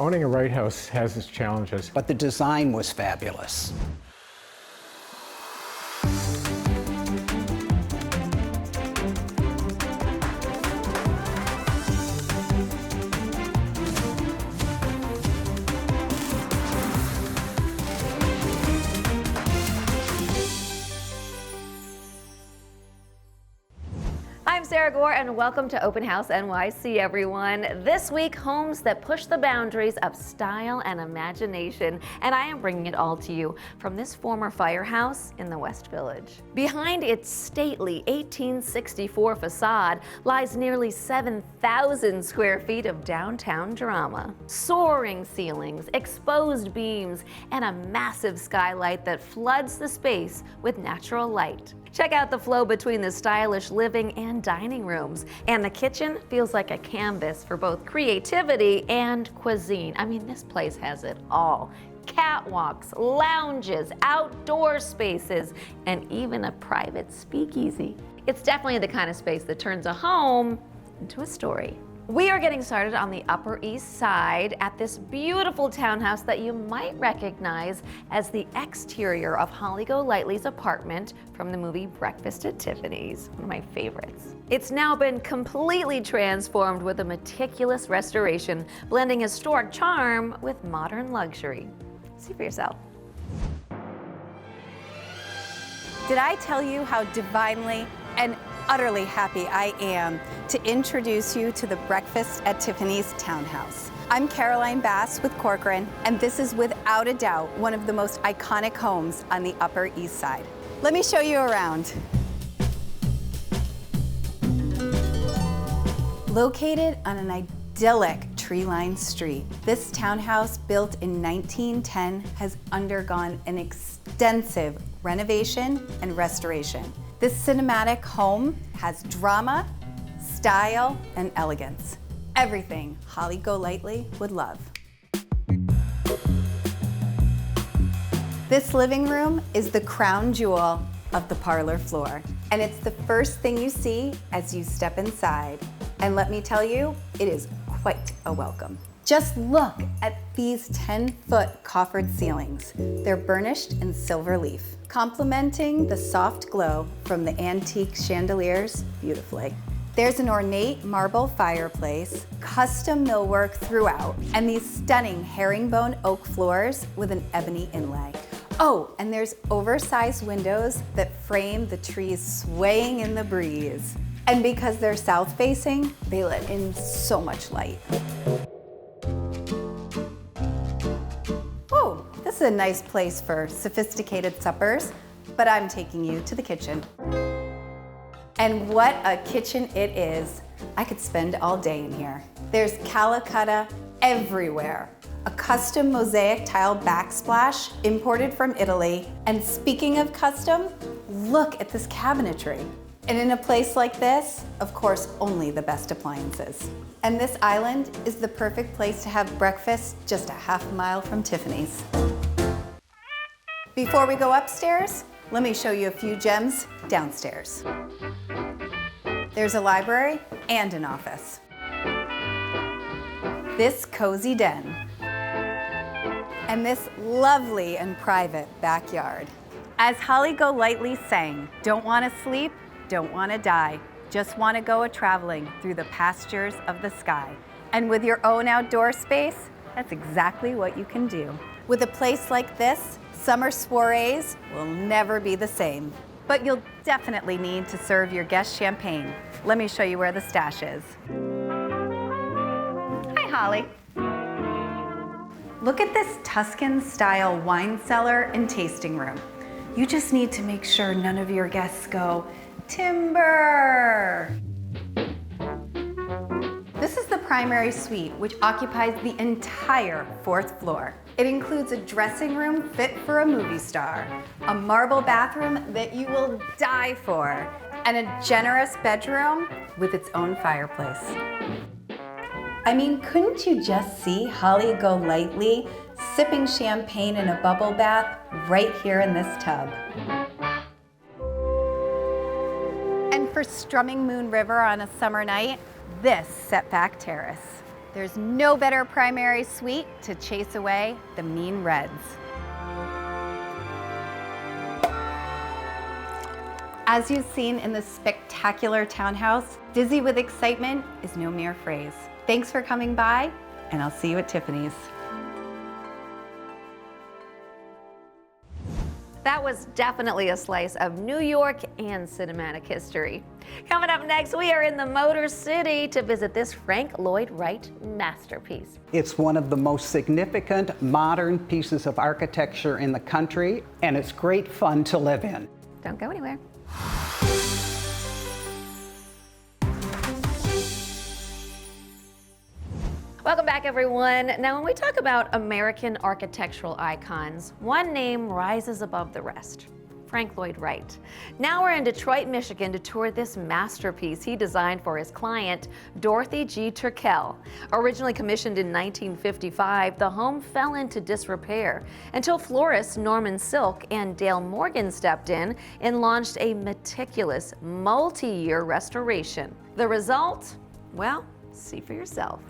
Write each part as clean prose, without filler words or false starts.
Owning a Wright house has its challenges. But the design was fabulous. I'm Sara Gore and welcome to Open House NYC, everyone. This week, homes that push the boundaries of style and imagination. And I am bringing it all to you from this former firehouse in the West Village. Behind its stately 1864 facade lies nearly 7,000 square feet of downtown drama. Soaring ceilings, exposed beams, and a massive skylight that floods the space with natural light. Check out the flow between the stylish living and dining rooms. And the kitchen feels like a canvas for both creativity and cuisine. I mean, this place has it all. Catwalks, lounges, outdoor spaces, and even a private speakeasy. It's definitely the kind of space that turns a home into a story. We are getting started on the Upper East Side at this beautiful townhouse that you might recognize as the exterior of Holly Golightly's apartment from the movie Breakfast at Tiffany's, one of my favorites. It's now been completely transformed with a meticulous restoration, blending historic charm with modern luxury. See for yourself. Did I tell you how divinely and utterly happy I am to introduce you to the Breakfast at Tiffany's townhouse? I'm Caroline Bass with Corcoran, and this is without a doubt one of the most iconic homes on the Upper East Side. Let me show you around. Located on an idyllic tree-lined street, this townhouse, built in 1910, has undergone an extensive renovation and restoration. This cinematic home has drama, style, and elegance. Everything Holly Golightly would love. This living room is the crown jewel of the parlor floor, and it's the first thing you see as you step inside. And let me tell you, it is quite a welcome. Just look at these 10-foot coffered ceilings. They're burnished in silver leaf, complementing the soft glow from the antique chandeliers beautifully. There's an ornate marble fireplace, custom millwork throughout, and these stunning herringbone oak floors with an ebony inlay. Oh, and there's oversized windows that frame the trees swaying in the breeze. And because they're south-facing, they let in so much light. Oh, this is a nice place for sophisticated suppers, but I'm taking you to the kitchen. And what a kitchen it is. I could spend all day in here. There's calicut everywhere. A custom mosaic tile backsplash imported from Italy. And speaking of custom, look at this cabinetry. And in a place like this, of course, only the best appliances. And this island is the perfect place to have breakfast just a half mile from Tiffany's. Before we go upstairs, let me show you a few gems downstairs. There's a library and an office. This cozy den. And this lovely and private backyard. As Holly Golightly sang, don't want to sleep, don't want to die, just want to go a-traveling through the pastures of the sky. And with your own outdoor space, that's exactly what you can do. With a place like this, summer soirees will never be the same. But you'll definitely need to serve your guests champagne. Let me show you where the stash is. Hi, Holly. Look at this Tuscan-style wine cellar and tasting room. You just need to make sure none of your guests go, timber! This is the primary suite, which occupies the entire 4th floor. It includes a dressing room fit for a movie star, a marble bathroom that you will die for, and a generous bedroom with its own fireplace. I mean, couldn't you just see Holly Golightly sipping champagne in a bubble bath right here in this tub? And for strumming Moon River on a summer night, this setback terrace. There's no better primary suite to chase away the mean reds. As you've seen in this spectacular townhouse, dizzy with excitement is no mere phrase. Thanks for coming by, and I'll see you at Tiffany's. That was definitely a slice of New York and cinematic history. Coming up next, we are in the Motor City to visit this Frank Lloyd Wright masterpiece. It's one of the most significant modern pieces of architecture in the country, and it's great fun to live in. Don't go anywhere. Welcome back, everyone. Now, when we talk about American architectural icons, one name rises above the rest: Frank Lloyd Wright. Now we're in Detroit, Michigan to tour this masterpiece he designed for his client, Dorothy G. Turkel. Originally commissioned in 1955, the home fell into disrepair until florists Norman Silk and Dale Morgan stepped in and launched a meticulous, multi-year restoration. The result? Well, see for yourself.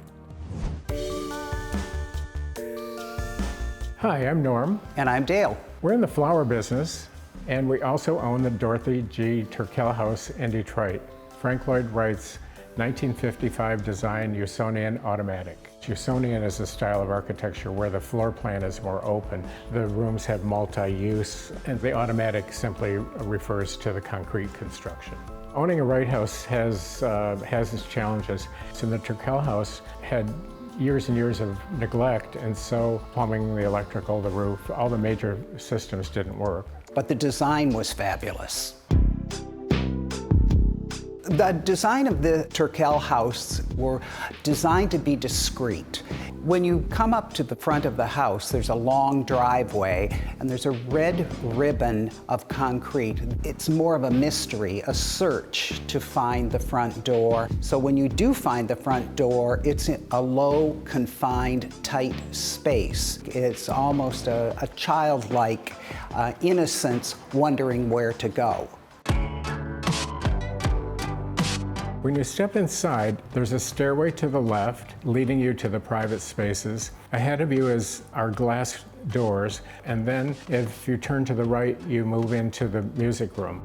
Hi, I'm Norm. And I'm Dale. We're in the flower business, and we also own the Dorothy G. Turkel House in Detroit, Frank Lloyd Wright's 1955 design Usonian automatic. Usonian is a style of architecture where the floor plan is more open. The rooms have multi-use, and the automatic simply refers to the concrete construction. Owning a Wright house has its challenges. So the Turkel house had years and years of neglect, and so plumbing, the electrical, the roof, all the major systems didn't work. But the design was fabulous. The design of the Turkel house were designed to be discreet. When you come up to the front of the house, there's a long driveway and there's a red ribbon of concrete. It's more of a mystery, a search to find the front door. So when you do find the front door, it's in a low, confined, tight space. It's almost a childlike innocence wondering where to go. When you step inside, there's a stairway to the left leading you to the private spaces. Ahead of you is our glass doors, and then if you turn to the right, you move into the music room.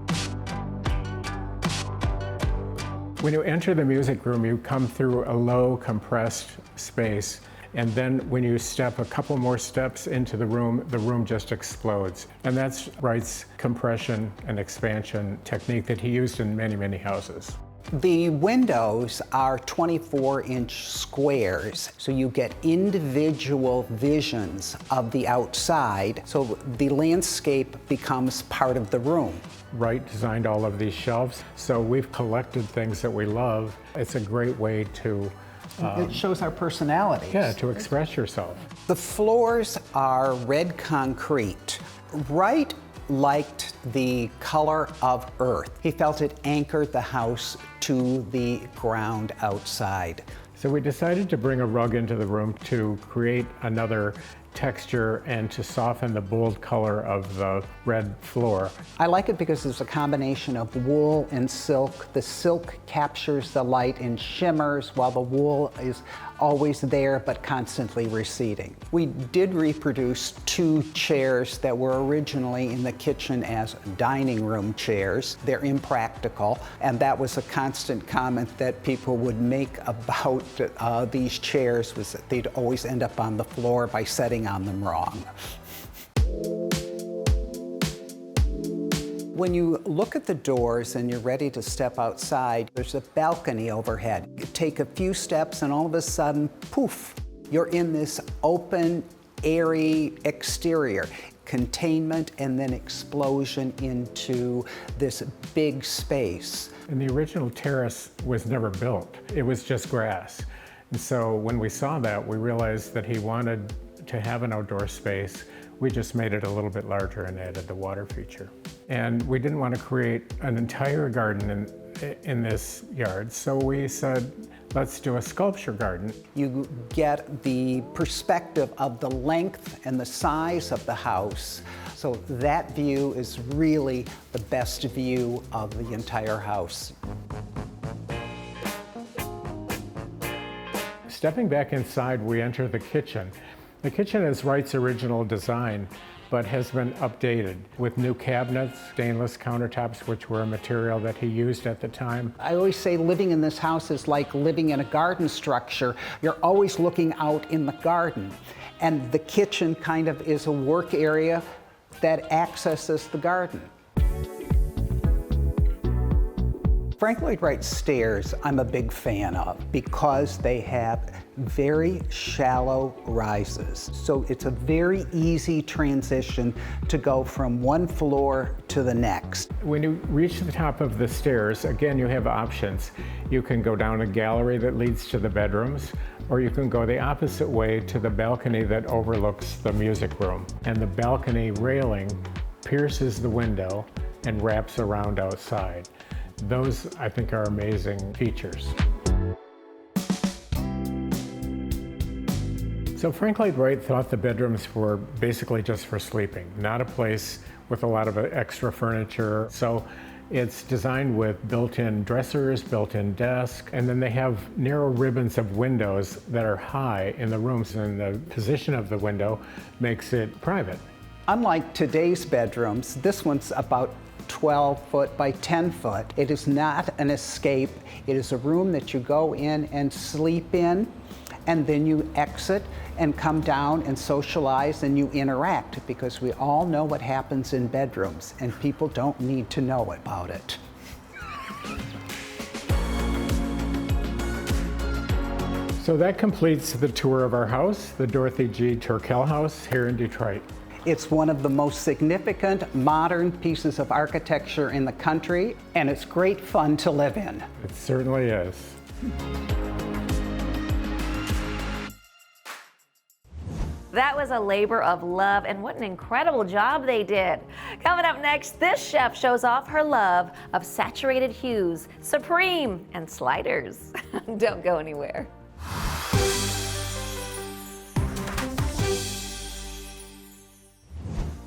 When you enter the music room, you come through a low, compressed space, and then when you step a couple more steps into the room just explodes. And that's Wright's compression and expansion technique that he used in many, many houses. The windows are 24-inch squares, so you get individual visions of the outside, so the landscape becomes part of the room. Wright designed all of these shelves, so we've collected things that we love. It's a great way to it shows our personalities. Yeah, to express yourself. The floors are red concrete. Wright liked the color of earth. He felt it anchored the house to the ground outside. So we decided to bring a rug into the room to create another texture and to soften the bold color of the red floor. I like it because it's a combination of wool and silk. The silk captures the light and shimmers while the wool is always there but constantly receding. We did reproduce 2 chairs that were originally in the kitchen as dining room chairs. They're impractical, and that was a constant comment that people would make about these chairs, was that they'd always end up on the floor by setting on them wrong. When you look at the doors and you're ready to step outside, there's a balcony overhead. You take a few steps and all of a sudden, poof, you're in this open, airy exterior. Containment and then explosion into this big space. And the original terrace was never built. It was just grass. And so when we saw that, we realized that he wanted to have an outdoor space. We just made it a little bit larger and added the water feature. And we didn't want to create an entire garden in this yard, so we said, let's do a sculpture garden. You get the perspective of the length and the size of the house, so that view is really the best view of the entire house. Stepping back inside, we enter the kitchen. The kitchen is Wright's original design, but has been updated with new cabinets, stainless countertops, which were a material that he used at the time. I always say living in this house is like living in a garden structure. You're always looking out in the garden. And the kitchen kind of is a work area that accesses the garden. Frank Lloyd Wright stairs I'm a big fan of because they have very shallow rises. So it's a very easy transition to go from one floor to the next. When you reach the top of the stairs, again, you have options. You can go down a gallery that leads to the bedrooms, or you can go the opposite way to the balcony that overlooks the music room. And the balcony railing pierces the window and wraps around outside. Those, I think, are amazing features. So Frank Lloyd Wright thought the bedrooms were basically just for sleeping, not a place with a lot of extra furniture. So it's designed with built-in dressers, built-in desk, and then they have narrow ribbons of windows that are high in the rooms, and the position of the window makes it private. Unlike today's bedrooms, this one's about 12 foot by 10 foot. It is not an escape. It is a room that you go in and sleep in, and then you exit and come down and socialize and you interact, because we all know what happens in bedrooms and people don't need to know about it. So that completes the tour of our house, the Dorothy G. Turkel House here in Detroit. It's one of the most significant modern pieces of architecture in the country, and it's great fun to live in. It certainly is. That was a labor of love, and what an incredible job they did. Coming up next, this chef shows off her love of saturated hues, supreme, and sliders. Don't go anywhere.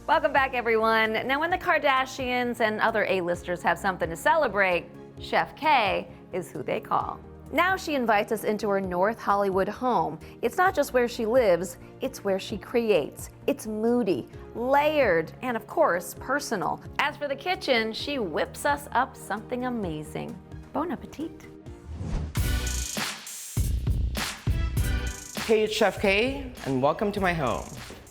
Welcome back, everyone. Now, when the Kardashians and other A-listers have something to celebrate, Chef K is who they call. Now she invites us into her North Hollywood home. It's not just where she lives, it's where she creates. It's moody, layered, and of course, personal. As for the kitchen, she whips us up something amazing. Bon appetit. Hey, it's Chef K, and welcome to my home.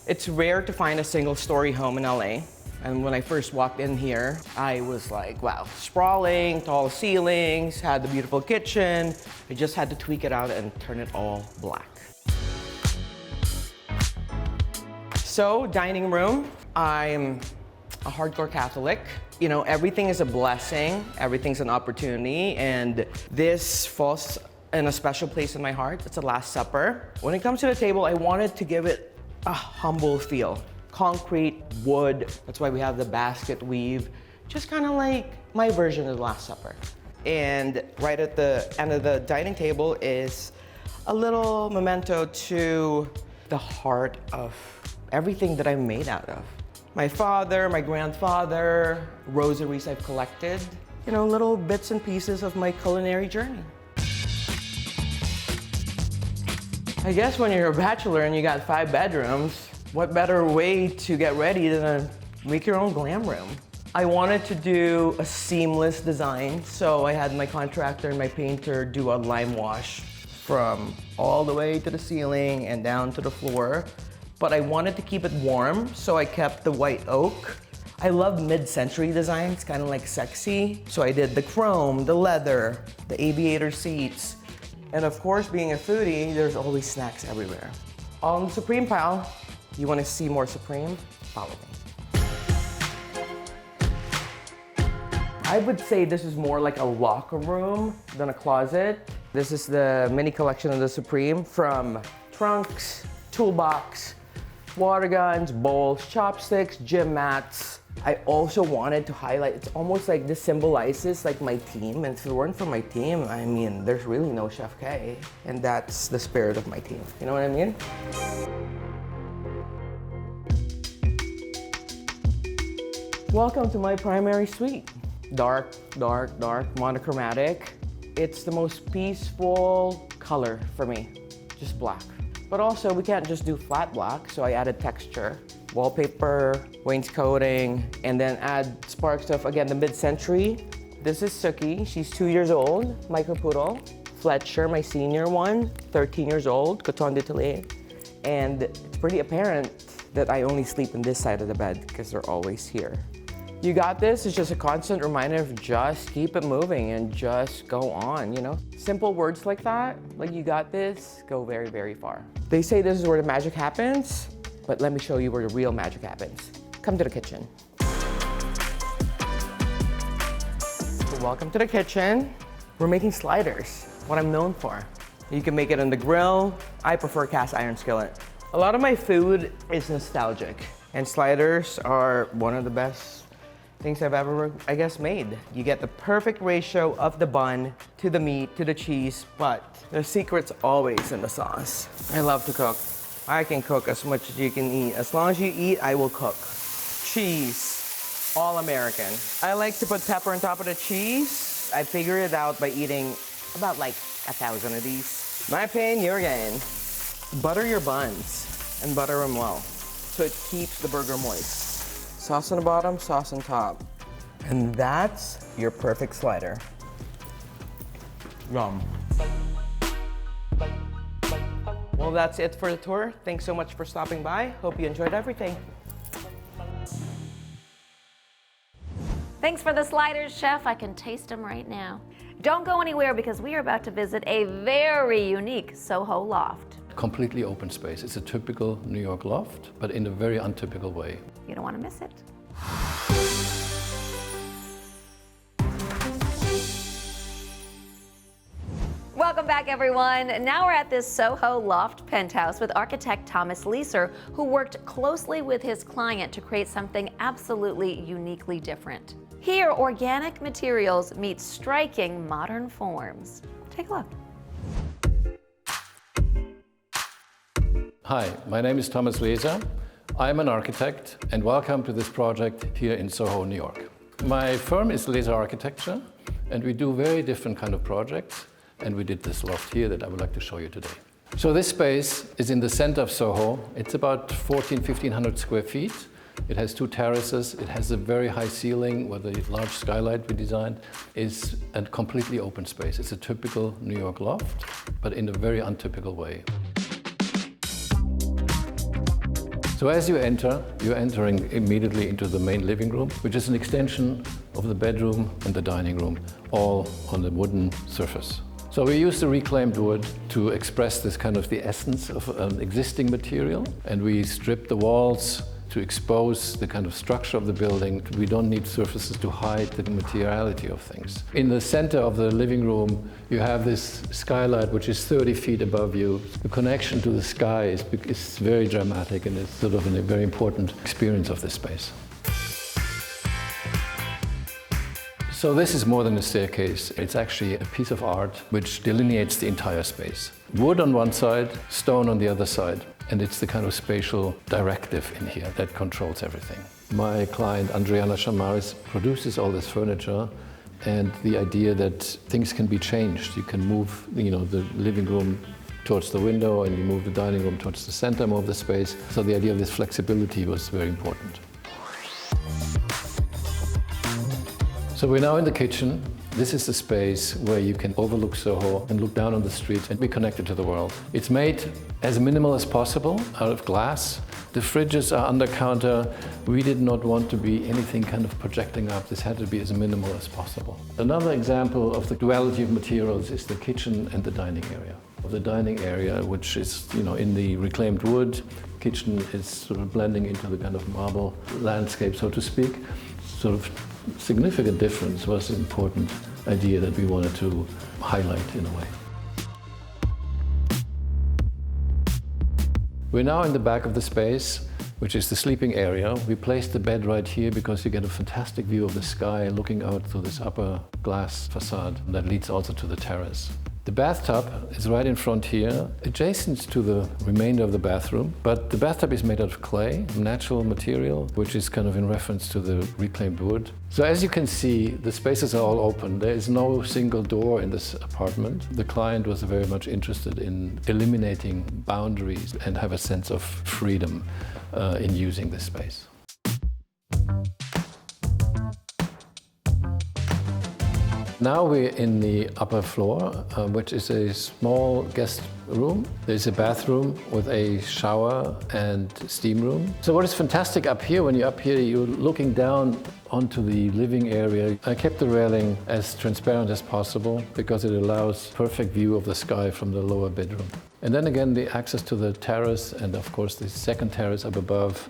It's rare to find a single-story home in LA. And when I first walked in here, I was like, wow, sprawling, tall ceilings, had the beautiful kitchen. I just had to tweak it out and turn it all black. So, dining room, I'm a hardcore Catholic. You know, everything is a blessing, everything's an opportunity, and this falls in a special place in my heart. It's the Last Supper. When it comes to the table, I wanted to give it a humble feel. Concrete, wood, that's why we have the basket weave. Just kind of like my version of the Last Supper. And right at the end of the dining table is a little memento to the heart of everything that I'm made out of. My father, my grandfather, rosaries I've collected, you know, little bits and pieces of my culinary journey. I guess when you're a bachelor and you got 5 bedrooms, what better way to get ready than to make your own glam room? I wanted to do a seamless design, so I had my contractor and my painter do a lime wash from all the way to the ceiling and down to the floor. But I wanted to keep it warm, so I kept the white oak. I love mid-century designs, kind of like sexy. So I did the chrome, the leather, the aviator seats. And of course, being a foodie, there's always snacks everywhere. On the Supreme pile, you want to see more Supreme? Follow me. I would say this is more like a locker room than a closet. This is the mini collection of the Supreme, from trunks, toolbox, water guns, bowls, chopsticks, gym mats. I also wanted to highlight, it's almost like this symbolizes like my team, and if it weren't for my team, I mean, there's really no Chef K, and that's the spirit of my team. You know what I mean? Welcome to my primary suite. Dark, dark, dark, monochromatic. It's the most peaceful color for me. just black. But also, we can't just do flat black, so I added texture. Wallpaper, wainscoting, and then add sparks of, again, the mid-century. This is Suki, she's 2 years old, micro poodle. Fletcher, my senior one, 13 years old, coton d'Italie. And it's pretty apparent that I only sleep in this side of the bed because they're always here. You got this, it's just a constant reminder of just keep it moving and just go on, you know? Simple words like that, like you got this, go very, very far. They say this is where the magic happens, but let me show you where the real magic happens. Come to the kitchen. So welcome to the kitchen. We're making sliders, what I'm known for. You can make it on the grill. I prefer cast iron skillet. A lot of my food is nostalgic, and sliders are one of the best things I've ever, I guess, made. You get the perfect ratio of the bun to the meat, to the cheese, but the secret's always in the sauce. I love to cook. I can cook as much as you can eat. As long as you eat, I will cook. Cheese, all American. I like to put pepper on top of the cheese. I figured it out by eating about like 1,000 of these. My pain, your gain. Butter your buns and butter them well so it keeps the burger moist. Sauce on the bottom, sauce on top. And that's your perfect slider. Yum. Well, that's it for the tour. Thanks so much for stopping by. Hope you enjoyed everything. Thanks for the sliders, Chef. I can taste them right now. Don't go anywhere because we are about to visit a very unique Soho loft. Completely open space. It's a typical New York loft, but in a very untypical way. You don't want to miss it. Welcome back, everyone. Now we're at this Soho loft penthouse with architect Thomas Leeser, who worked closely with his client to create something absolutely uniquely different. Here, organic materials meet striking modern forms. Take a look. Hi, my name is Thomas Leeser. I'm an architect, and welcome to this project here in Soho, New York. My firm is Leeser Architecture, and we do very different kind of projects, and we did this loft here that I would like to show you today. So this space is in the center of Soho. It's about 1,500 square feet. It has 2 terraces. It has a very high ceiling where the large skylight we designed is a completely open space. It's a typical New York loft, but in a very untypical way. So as you enter, you're entering immediately into the main living room, which is an extension of the bedroom and the dining room, all on the wooden surface. So we used the reclaimed wood to express this kind of the essence of an existing material, and we stripped the walls to expose the kind of structure of the building. We don't need surfaces to hide the materiality of things. In the center of the living room, you have this skylight which is 30 feet above you. The connection to the sky is very dramatic, and it's sort of a very important experience of this space. So this is more than a staircase. It's actually a piece of art which delineates the entire space. Wood on one side, stone on the other side. And it's the kind of spatial directive in here that controls everything. My client, Adriana Chamaris, produces all this furniture, and the idea that things can be changed. You can move, the living room towards the window, and you move the dining room towards the center of the space. So the idea of this flexibility was very important. So we're now in the kitchen. This is the space where you can overlook Soho and look down on the street and be connected to the world. It's made as minimal as possible out of glass. The fridges are under counter. We did not want to be anything kind of projecting up. This had to be as minimal as possible. Another example of the duality of materials is the kitchen and the dining area. The dining area, which is in the reclaimed wood, kitchen is sort of blending into the kind of marble landscape, so to speak. Sort of significant difference was an important idea that we wanted to highlight in a way. We're now in the back of the space, which is the sleeping area. We placed the bed right here because you get a fantastic view of the sky looking out through this upper glass facade that leads also to the terrace. The bathtub is right in front here, adjacent to the remainder of the bathroom, but the bathtub is made out of clay, natural material, which is kind of in reference to the reclaimed wood. So as you can see, the spaces are all open. There is no single door in this apartment. The client was very much interested in eliminating boundaries and have a sense of freedom in using this space. Now we're in the upper floor, which is a small guest room. There's a bathroom with a shower and steam room. So what is fantastic up here, when you're up here, you're looking down onto the living area. I kept the railing as transparent as possible because it allows perfect view of the sky from the lower bedroom. And then again, the access to the terrace and of course the second terrace up above.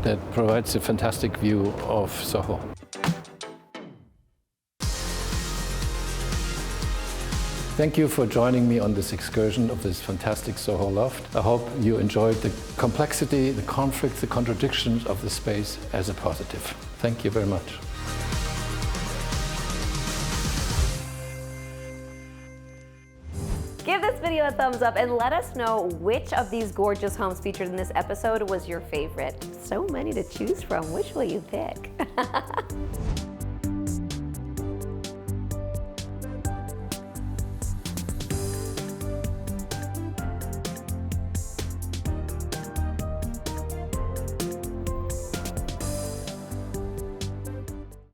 That provides a fantastic view of Soho. Thank you for joining me on this excursion of this fantastic Soho loft. I hope you enjoyed the complexity, the conflicts, the contradictions of the space as a positive. Thank you very much. Give this video a thumbs up and let us know which of these gorgeous homes featured in this episode was your favorite. So many to choose from. Which will you pick?